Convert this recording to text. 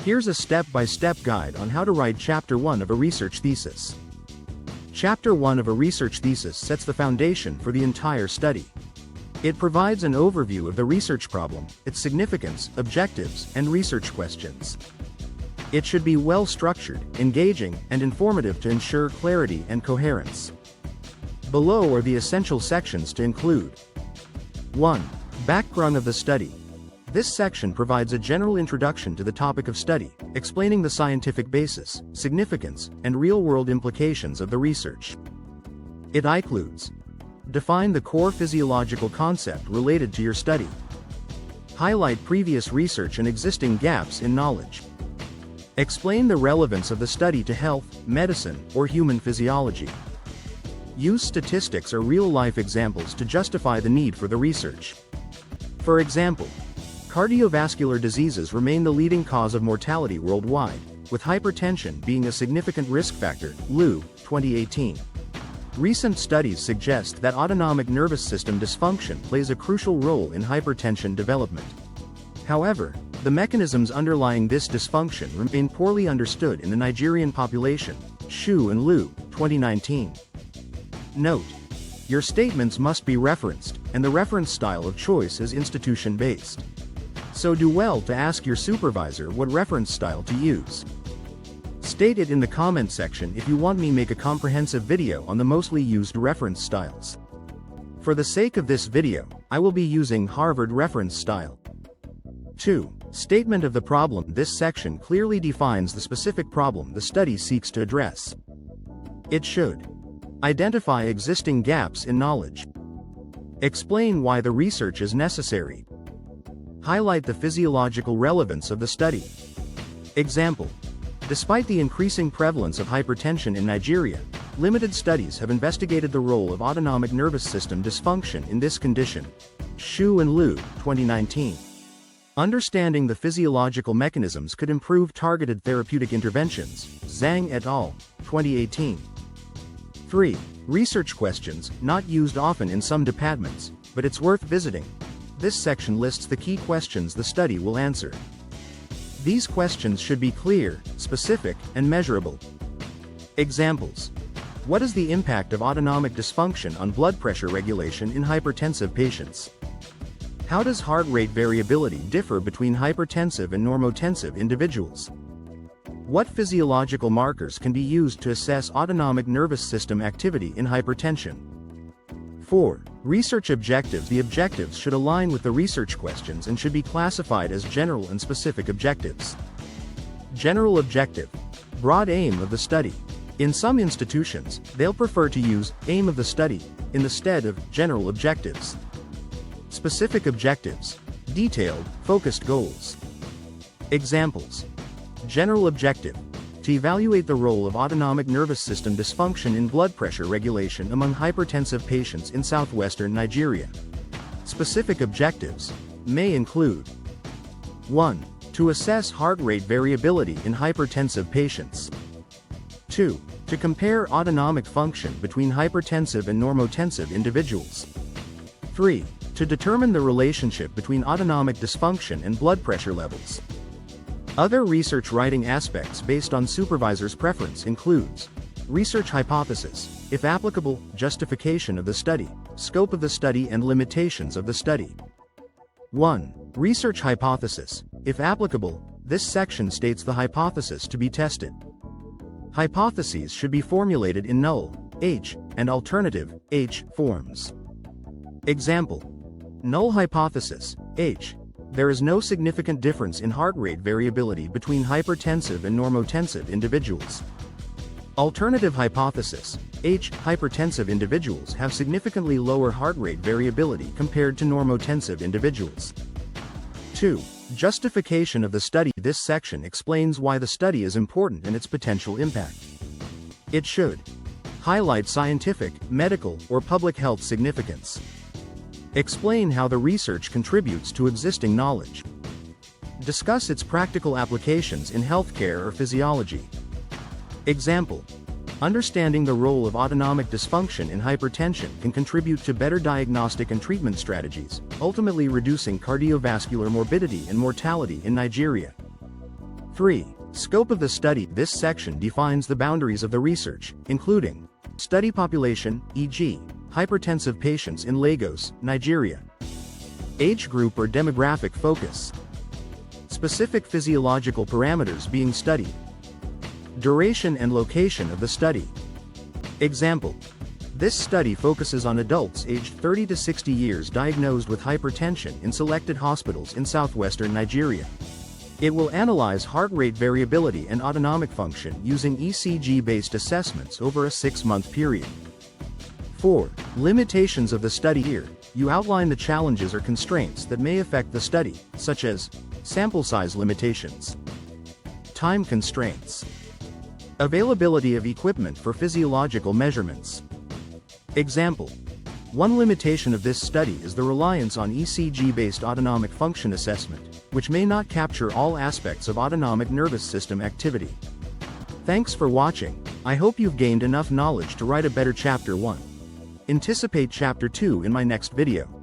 Here's a step-by-step guide on how to write Chapter 1 of a research thesis. Chapter 1 of a research thesis sets the foundation for the entire study. It provides an overview of the research problem, its significance, objectives, and research questions. It should be well-structured, engaging, and informative to ensure clarity and coherence. Below are the essential sections to include. 1. Background of the study. This section provides a general introduction to the topic of study, explaining the scientific basis, significance, and real-world implications of the research. It includes: define the core physiological concept related to your study. Highlight previous research and existing gaps in knowledge. Explain the relevance of the study to health, medicine, or human physiology. Use statistics or real-life examples to justify the need for the research. For example, cardiovascular diseases remain the leading cause of mortality worldwide, with hypertension being a significant risk factor, Liu, 2018. Recent studies suggest that autonomic nervous system dysfunction plays a crucial role in hypertension development. However, the mechanisms underlying this dysfunction remain poorly understood in the Nigerian population, Xu and Liu, 2019. Note: your statements must be referenced, and the reference style of choice is institution-based. So do well to ask your supervisor what reference style to use. State it in the comment section if you want me to make a comprehensive video on the mostly used reference styles. For the sake of this video, I will be using Harvard reference style. 2. Statement of the problem. This section clearly defines the specific problem the study seeks to address. It should identify existing gaps in knowledge. Explain why the research is necessary. Highlight the physiological relevance of the study. Example: despite the increasing prevalence of hypertension in Nigeria, limited studies have investigated the role of autonomic nervous system dysfunction in this condition. Xu and Liu, 2019. Understanding the physiological mechanisms could improve targeted therapeutic interventions. Zhang et al., 2018. 3. Research questions, not used often in some departments, but it's worth visiting. This section lists the key questions the study will answer. These questions should be clear, specific, and measurable. Examples: what is the impact of autonomic dysfunction on blood pressure regulation in hypertensive patients? How does heart rate variability differ between hypertensive and normotensive individuals? What physiological markers can be used to assess autonomic nervous system activity in hypertension? 4. Research objectives. The objectives should align with the research questions and should be classified as general and specific objectives. General objective. Broad aim of the study. In some institutions, they'll prefer to use aim of the study instead of general objectives. Specific objectives. Detailed, focused goals. Examples: general objective: to evaluate the role of autonomic nervous system dysfunction in blood pressure regulation among hypertensive patients in southwestern Nigeria. Specific objectives may include: 1. To assess heart rate variability in hypertensive patients. 2. To compare autonomic function between hypertensive and normotensive individuals. 3. To determine the relationship between autonomic dysfunction and blood pressure levels. Other research writing aspects based on supervisor's preference includes: research hypothesis, if applicable, justification of the study, scope of the study and limitations of the study. 1. Research hypothesis, if applicable, this section states the hypothesis to be tested. Hypotheses should be formulated in null, H, and alternative, H, forms. Example: null hypothesis, H. There is no significant difference in heart rate variability between hypertensive and normotensive individuals. Alternative hypothesis, H. Hypertensive individuals have significantly lower heart rate variability compared to normotensive individuals. 2. Justification of the study. This section explains why the study is important and its potential impact. It should highlight scientific, medical, or public health significance. Explain how the research contributes to existing knowledge. Discuss its practical applications in healthcare or physiology. Example: understanding the role of autonomic dysfunction in hypertension can contribute to better diagnostic and treatment strategies, ultimately reducing cardiovascular morbidity and mortality in Nigeria. 3. Scope of the study. This section defines the boundaries of the research, including study population, e.g., hypertensive patients in Lagos, Nigeria. Age group or demographic focus. Specific physiological parameters being studied. Duration and location of the study. Example. This study focuses on adults aged 30 to 60 years diagnosed with hypertension in selected hospitals in southwestern Nigeria. It will analyze heart rate variability and autonomic function using ECG-based assessments over a 6-month period. 4. Limitations of the study. Here, you outline the challenges or constraints that may affect the study, such as sample size limitations, time constraints, availability of equipment for physiological measurements. Example. One limitation of this study is the reliance on ECG-based autonomic function assessment, which may not capture all aspects of autonomic nervous system activity. Thanks for watching. I hope you've gained enough knowledge to write a better Chapter 1. Anticipate Chapter 2 in my next video.